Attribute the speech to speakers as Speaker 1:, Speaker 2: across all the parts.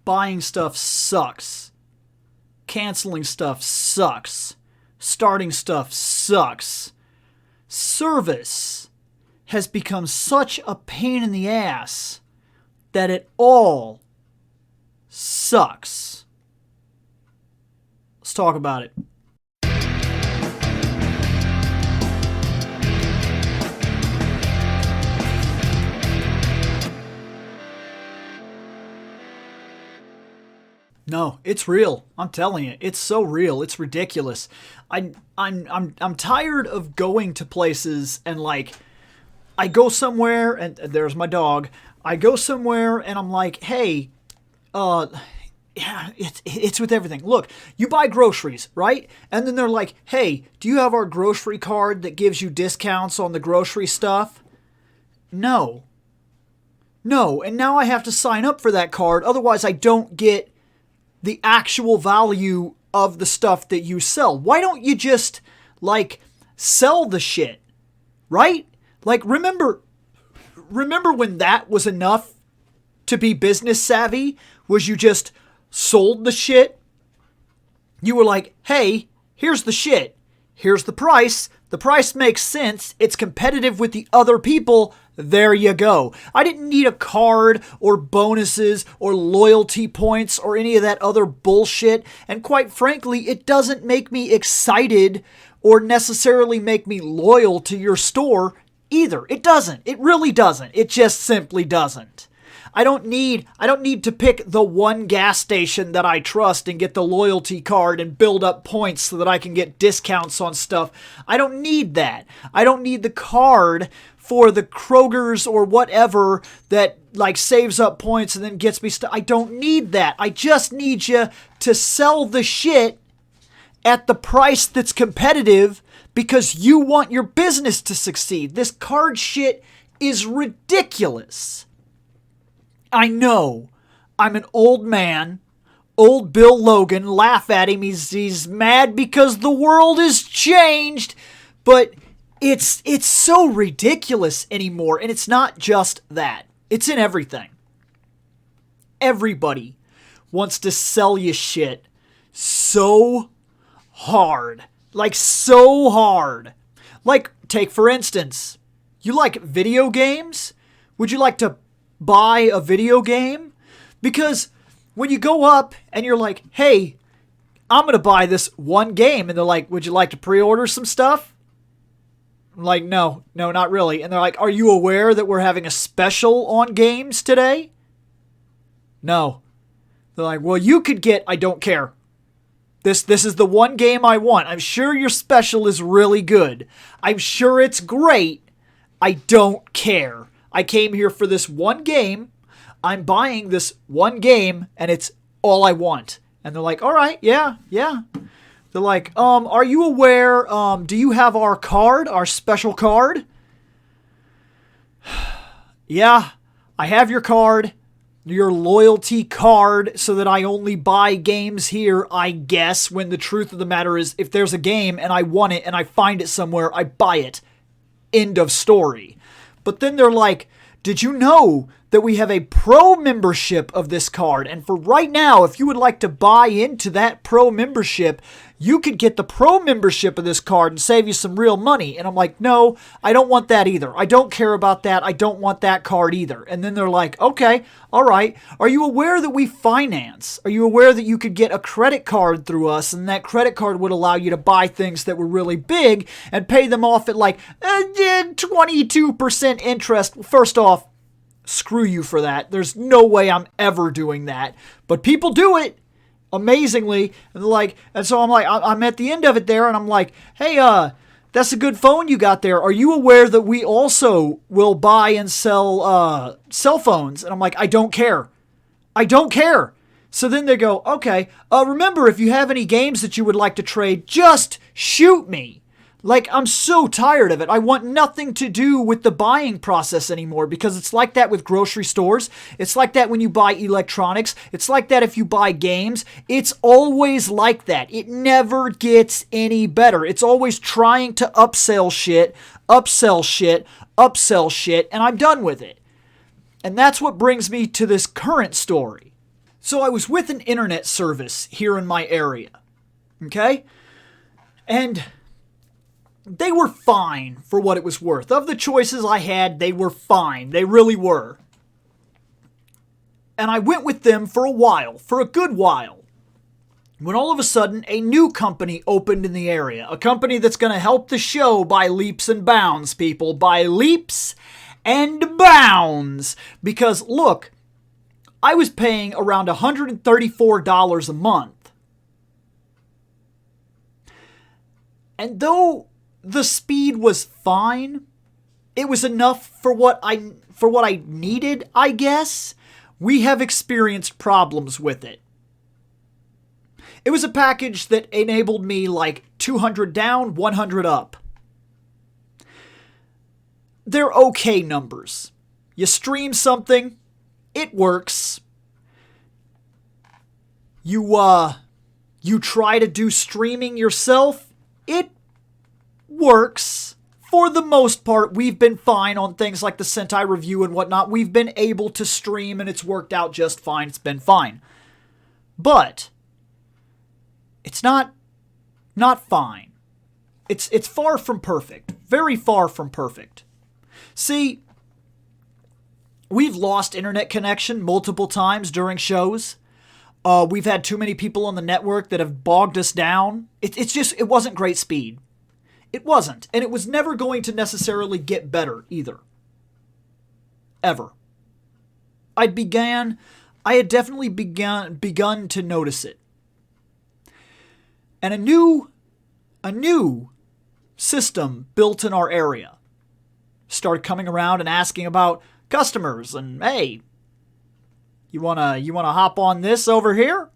Speaker 1: Buying stuff sucks. Canceling stuff sucks. Starting stuff sucks. Service has become such a pain in the ass that it all sucks. Let's talk about it. No, it's real. I'm telling you, it's so real. It's ridiculous. I'm tired of going to places and like, I go somewhere and there's my dog. I go somewhere and I'm like, hey, yeah, it's with everything. Look, you buy groceries, right? And then they're like, hey, do you have our grocery card that gives you discounts on the grocery stuff? No. And now I have to sign up for that card. Otherwise, I don't get the actual value of the stuff that you sell. Why don't you just, like, sell the shit, right? Like, remember when that was enough to be business savvy? Was you just sold the shit? You were like, hey, here's the shit. Here's the price. The price makes sense. It's competitive with the other people. There you go. I didn't need a card or bonuses or loyalty points or any of that other bullshit. And quite frankly, it doesn't make me excited or necessarily make me loyal to your store either. It doesn't. It really doesn't. It just simply doesn't. I don't need to pick the one gas station that I trust and get the loyalty card and build up points so that I can get discounts on stuff. I don't need that. I don't need the card for the Kroger's or whatever that like saves up points and then gets me stuff. I don't need that. I just need you to sell the shit at the price that's competitive because you want your business to succeed. This card shit is ridiculous. I know. I'm an old man. Old Bill Logan. Laugh at him. He's mad because the world has changed. But it's so ridiculous anymore. And it's not just that. It's in everything. Everybody wants to sell you shit so hard. Like, so hard. Like, take for instance, you like video games? Would you like to buy a video game? Because when you go up and you're like, hey, I'm going to buy this one game. And they're like, would you like to pre-order some stuff? I'm like, no, not really. And they're like, are you aware that we're having a special on games today? No. They're like, well, you could get, I don't care. This is the one game I want. I'm sure your special is really good. I'm sure it's great. I don't care. I came here for this one game. I'm buying this one game, and it's all I want. And they're like, all right, yeah. They're like, are you aware, do you have our card, our special card? Yeah, I have your card, your loyalty card, so that I only buy games here, I guess, when the truth of the matter is, if there's a game and I want it and I find it somewhere, I buy it. End of story. But then they're like, did you know that we have a pro membership of this card? And for right now, if you would like to buy into that pro membership, you could get the pro membership of this card and save you some real money. And I'm like, no, I don't want that either. I don't care about that. I don't want that card either. And then they're like, okay, all right. Are you aware that we finance? Are you aware that you could get a credit card through us, and that credit card would allow you to buy things that were really big and pay them off at like 22% interest? First off, screw you for that. There's no way I'm ever doing that. But people do it. Amazingly. And so I'm like, I'm at the end of it there, and I'm like, hey, that's a good phone you got there. Are you aware that we also will buy and sell cell phones? And I'm like, I don't care. So then they go, okay, remember, if you have any games that you would like to trade, just shoot me. Like, I'm so tired of it. I want nothing to do with the buying process anymore, because it's like that with grocery stores. It's like that when you buy electronics. It's like that if you buy games. It's always like that. It never gets any better. It's always trying to upsell shit, and I'm done with it. And that's what brings me to this current story. So I was with an internet service here in my area. Okay? And they were fine for what it was worth. Of the choices I had, they were fine. They really were. And I went with them for a while, for a good while. When all of a sudden, a new company opened in the area. A company that's going to help the show by leaps and bounds, people. By leaps and bounds. Because, look, I was paying around $134 a month. And though the speed was fine, it was enough for what I needed, I guess. We have experienced problems with it. It was a package that enabled me like 200 down, 100 up. They're okay numbers. You stream something, it works. You try to do streaming yourself, it works. For the most part, we've been fine on things like the Sentai Review and whatnot. We've been able to stream and it's worked out just fine. It's been fine. But it's not fine. It's far from perfect. Very far from perfect. See, we've lost internet connection multiple times during shows. We've had too many people on the network that have bogged us down. It wasn't great speed. It wasn't. And it was never going to necessarily get better either. Ever. I had definitely begun to notice it. And a new system built in our area started coming around and asking about customers and, hey, you wanna hop on this over here?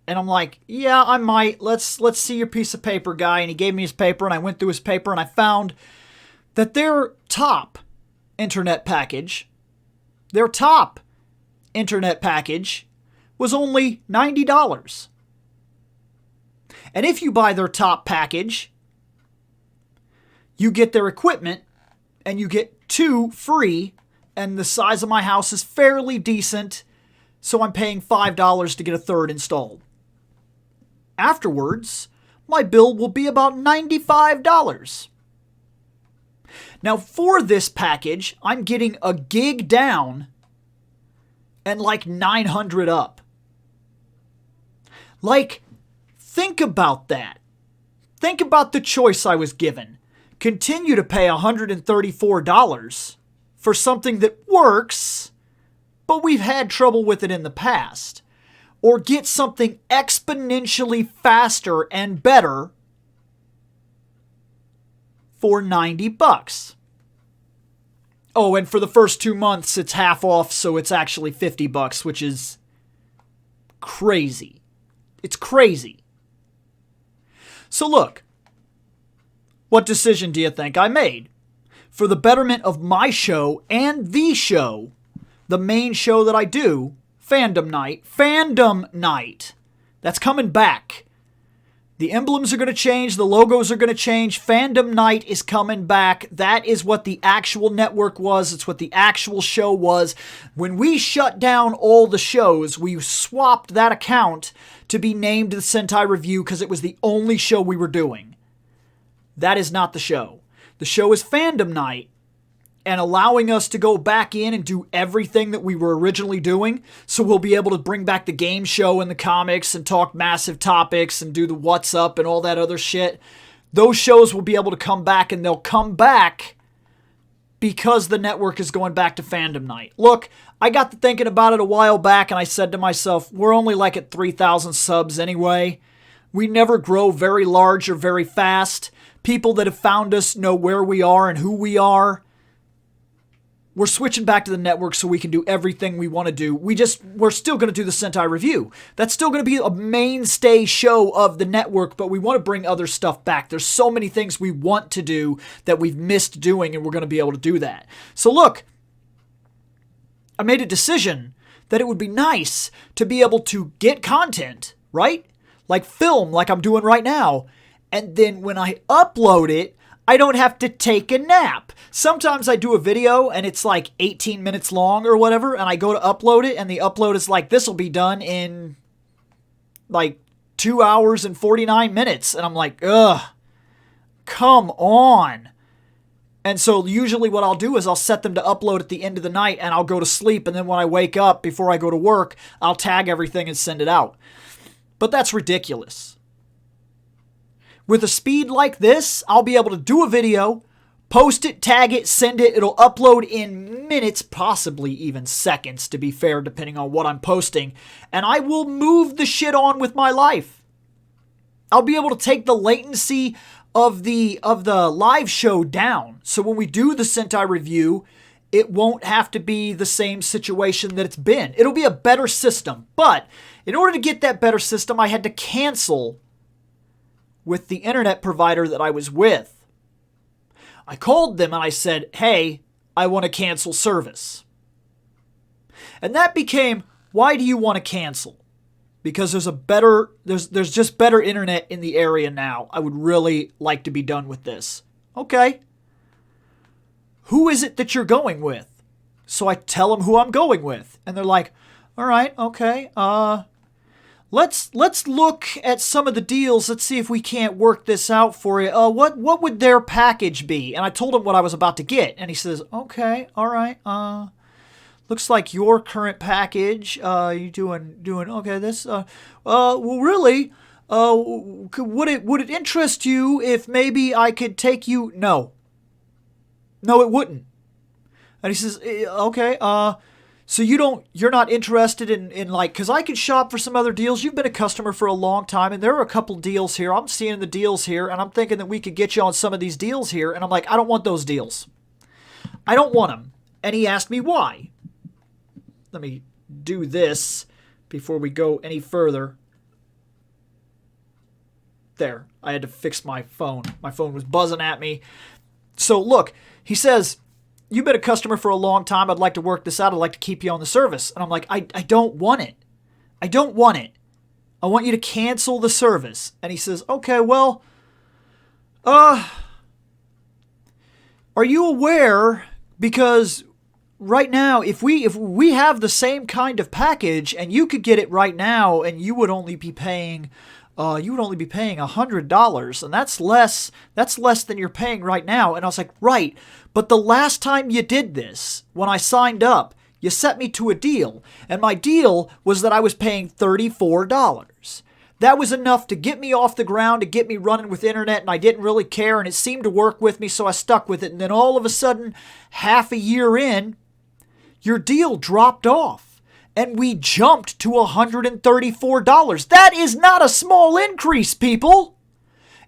Speaker 1: And I'm like, yeah, I might. Let's see your piece of paper, guy. And he gave me his paper, and I went through his paper, and I found that their top internet package was only $90. And if you buy their top package, you get their equipment, and you get 2 free, and the size of my house is fairly decent, so I'm paying $5 to get a third installed. Afterwards, my bill will be about $95. Now, for this package, I'm getting a gig down and like 900 up. Like, think about that. Think about the choice I was given. Continue to pay $134 for something that works, but we've had trouble with it in the past. Or get something exponentially faster and better for $90. Oh, and for the first 2 months, it's half off, so it's actually $50, which is crazy. It's crazy. So look, what decision do you think I made? For the betterment of my show and the show, the main show that I do, Fandom Night. That's coming back. The emblems are going to change. The logos are going to change. Fandom Night is coming back. That is what the actual network was. It's what the actual show was. When we shut down all the shows, we swapped that account to be named the Sentai Review because it was the only show we were doing. That is not the show. The show is Fandom Night. And allowing us to go back in and do everything that we were originally doing. So we'll be able to bring back the game show and the comics and talk massive topics and do the what's up and all that other shit. Those shows will be able to come back, and they'll come back because the network is going back to Fandom Night. Look, I got to thinking about it a while back, and I said to myself, we're only like at 3,000 subs anyway. We never grow very large or very fast. People that have found us know where we are and who we are. We're switching back to the network so we can do everything we want to do. We're still going to do the Sentai Review. That's still going to be a mainstay show of the network, but we want to bring other stuff back. There's so many things we want to do that we've missed doing, and we're going to be able to do that. So look, I made a decision that it would be nice to be able to get content, right? Like film, like I'm doing right now. And then when I upload it, I don't have to take a nap. Sometimes I do a video and it's like 18 minutes long or whatever, and I go to upload it, and the upload is like, this will be done in like 2 hours and 49 minutes. And I'm like, ugh, come on. And so usually what I'll do is I'll set them to upload at the end of the night, and I'll go to sleep, and then when I wake up before I go to work, I'll tag everything and send it out. But that's ridiculous. With a speed like this, I'll be able to do a video, post it, tag it, send it. It'll upload in minutes, possibly even seconds, to be fair, depending on what I'm posting. And I will move the shit on with my life. I'll be able to take the latency of the live show down. So when we do the Sentai review, it won't have to be the same situation that it's been. It'll be a better system. But in order to get that better system, I had to cancel with the internet provider that I was with. I called them and I said, hey, I want to cancel service. And that became, why do you want to cancel? Because there's just better internet in the area now. I would really like to be done with this. Okay. Who is it that you're going with? So I tell them who I'm going with. And they're like, all right, okay, Let's look at some of the deals. Let's see if we can't work this out for you. What would their package be? And I told him what I was about to get. And he says, okay, all right. Looks like your current package, you doing okay. This, well, really, would it interest you if maybe I could take you? No, it wouldn't. And he says, okay, so you're not interested in like, because I could shop for some other deals. You've been a customer for a long time, and there are a couple deals here. I'm seeing the deals here, and I'm thinking that we could get you on some of these deals here. And I'm like, I don't want those deals. I don't want them. And he asked me why. Let me do this before we go any further. There. I had to fix my phone. My phone was buzzing at me. So look, he says, you've been a customer for a long time. I'd like to work this out. I'd like to keep you on the service. And I'm like, I don't want it. I don't want it. I want you to cancel the service. And he says, okay, well, are you aware? Because right now, if we have the same kind of package, and you could get it right now, and you would only be paying $100, and that's less than you're paying right now. And I was like, right, but the last time you did this, when I signed up, you set me to a deal, and my deal was that I was paying $34. That was enough to get me off the ground, to get me running with internet, and I didn't really care, and it seemed to work with me, so I stuck with it. And then all of a sudden, half a year in, your deal dropped off, and we jumped to $134. That is not a small increase, people.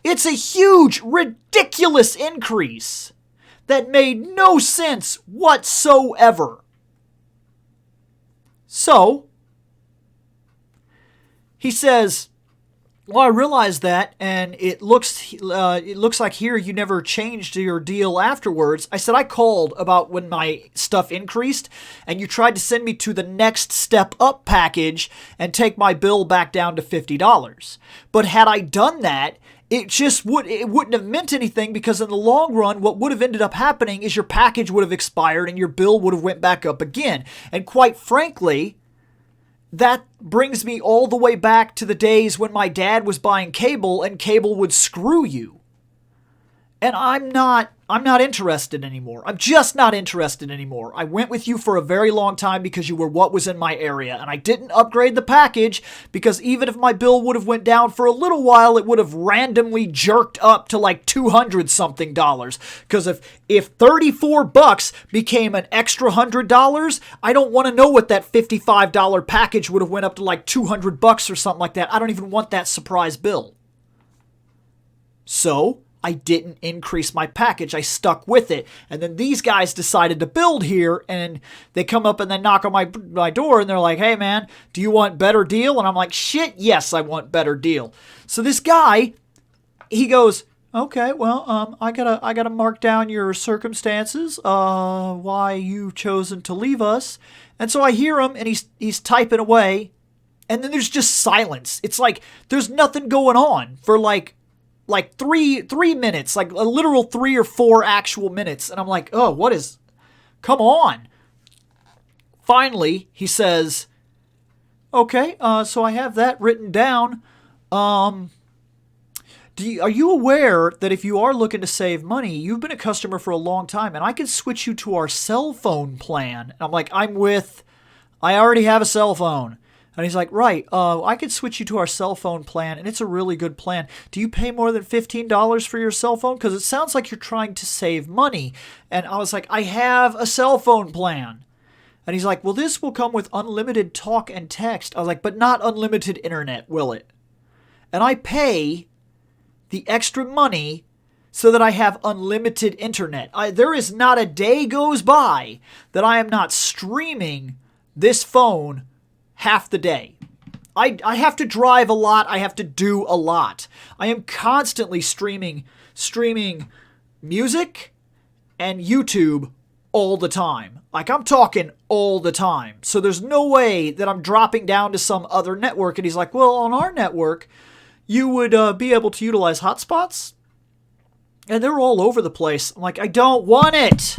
Speaker 1: It's a huge, ridiculous increase that made no sense whatsoever. So, he says, well, I realize that, and it looks like here you never changed your deal afterwards. I said, I called about when my stuff increased, and you tried to send me to the next step up package and take my bill back down to $50. But had I done that, it wouldn't have meant anything, because in the long run, what would have ended up happening is your package would have expired and your bill would have went back up again. And quite frankly, that brings me all the way back to the days when my dad was buying cable, and cable would screw you. And I'm not interested anymore. I'm just not interested anymore. I went with you for a very long time because you were what was in my area, and I didn't upgrade the package because even if my bill would have went down for a little while, it would have randomly jerked up to like $200 something. Because if 34 bucks became an extra $100, I don't want to know what that $55 package would have went up to, like $200 or something like that. I don't even want that surprise bill. So I didn't increase my package. I stuck with it. And then these guys decided to build here, and they come up and they knock on my door, and they're like, hey man, do you want better deal? And I'm like, shit, yes, I want better deal. So this guy, he goes, okay, well, I gotta mark down your circumstances, why you've chosen to leave us. And so I hear him, and he's typing away, and then there's just silence. It's like there's nothing going on for like like three minutes, like a literal 3 or 4 actual minutes. And I'm like, oh, what is, come on. Finally, he says, okay, so I have that written down. Are you aware that if you are looking to save money, you've been a customer for a long time, and I can switch you to our cell phone plan? And I'm like, I already have a cell phone. And he's like, right, I could switch you to our cell phone plan, and it's a really good plan. Do you pay more than $15 for your cell phone? Because it sounds like you're trying to save money. And I was like, I have a cell phone plan. And he's like, well, this will come with unlimited talk and text. I was like, but not unlimited internet, will it? And I pay the extra money so that I have unlimited internet. There is not a day goes by that I am not streaming this phone half the day. I have to drive a lot. I have to do a lot. I am constantly streaming music and YouTube all the time. Like, I'm talking all the time. So there's no way that I'm dropping down to some other network. And he's like, well, on our network, you would be able to utilize hotspots. And they're all over the place. I'm like, I don't want it.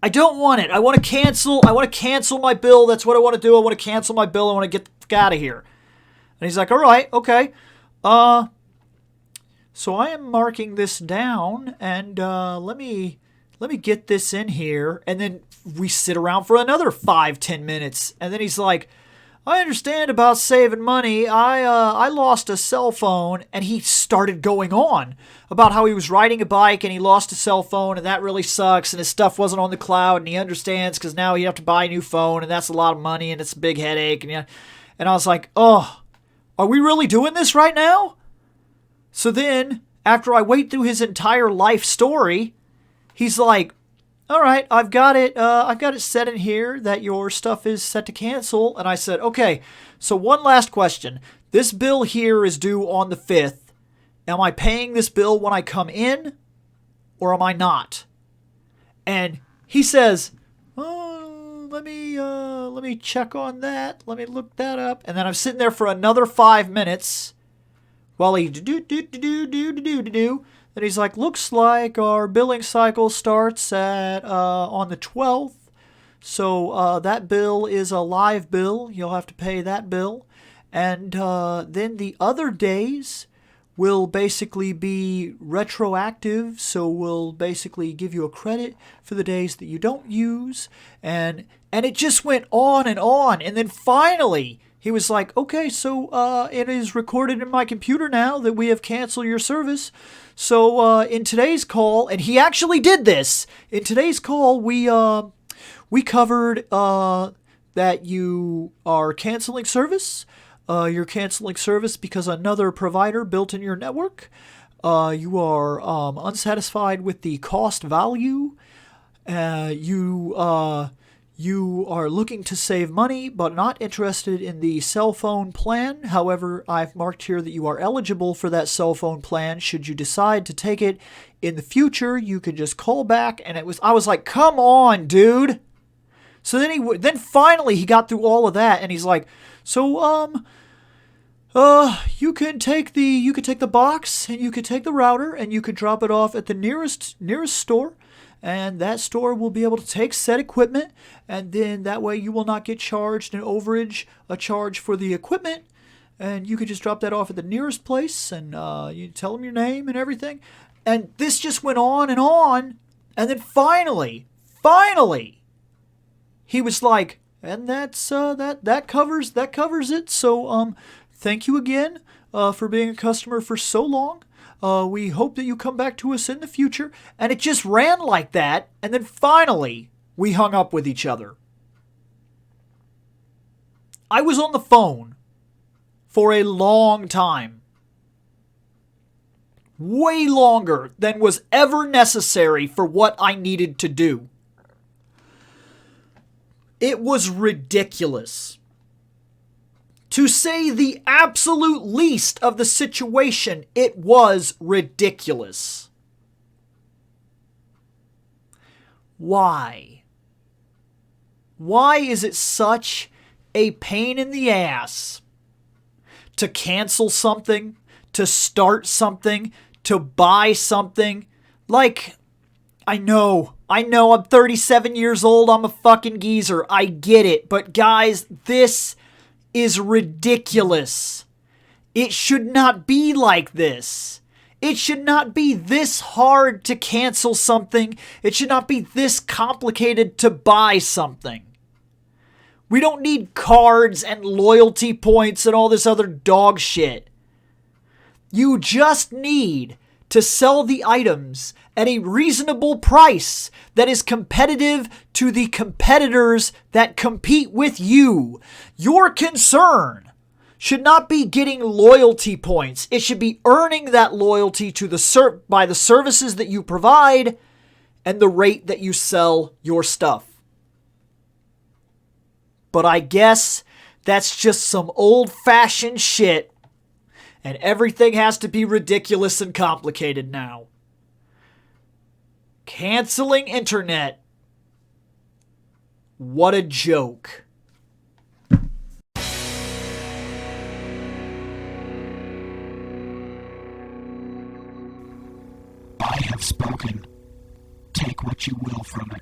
Speaker 1: I don't want it. I want to cancel. I want to cancel my bill. That's what I want to do. I want to cancel my bill. I want to get the fuck out of here. And he's like, all right, okay. So I am marking this down, and let me get this in here. And then we sit around for another 5-10 minutes. And then he's like, I understand about saving money. I lost a cell phone. And he started going on about how he was riding a bike and he lost a cell phone, and that really sucks, and his stuff wasn't on the cloud, and he understands because now you have to buy a new phone, and that's a lot of money, and it's a big headache. And I was like, oh, are we really doing this right now? So then, after I wait through his entire life story, he's like, all right, I've got it set in here that your stuff is set to cancel. And I said, okay, so one last question. This bill here is due on the 5th. Am I paying this bill when I come in, or am I not? And he says, oh, let me check on that. Let me look that up. And then I'm sitting there for another 5 minutes while he do. Then he's like, looks like our billing cycle starts at on the 12th. So that bill is a live bill. You'll have to pay that bill. And then the other days will basically be retroactive. So we'll basically give you a credit for the days that you don't use. And it just went on. And then finally, he was like, okay, so it is recorded in my computer now that we have canceled your service. So in today's call, and he actually did this, in today's call, we covered that you are canceling service. You're canceling service because another provider built in your network. You are unsatisfied with the cost value. You are looking to save money, but not interested in the cell phone plan. However, I've marked here that you are eligible for that cell phone plan. Should you decide to take it in the future, you can just call back. And I was like, come on, dude. So then finally he got through all of that, and he's like, so you can take the box, and you can take the router, and you can drop it off at the nearest store. And that store will be able to take said equipment, and then that way you will not get charged an overage, a charge for the equipment, and you could just drop that off at the nearest place, and you tell them your name and everything. And this just went on, and then finally, he was like, and that's that covers it. So thank you again for being a customer for so long. We hope that you come back to us in the future. And it just ran like that. And then finally, we hung up with each other. I was on the phone for a long time. Way longer than was ever necessary for what I needed to do. It was ridiculous. To say the absolute least of the situation, it was ridiculous. Why? Why is it such a pain in the ass to cancel something, to start something, to buy something. Like, I know, I'm 37 years old, I'm a fucking geezer, I get it, but guys, this is ridiculous. It should not be like this. It should not be this hard to cancel something. It should not be this complicated to buy something. We don't need cards and loyalty points and all this other dog shit. You just need to sell the items at a reasonable price that is competitive to the competitors that compete with you. Your concern should not be getting loyalty points. It should be earning that loyalty to by the services that you provide and the rate that you sell your stuff. But I guess that's just some old-fashioned shit, and everything has to be ridiculous and complicated now. Canceling internet. What a joke.
Speaker 2: I have spoken. Take what you will from it.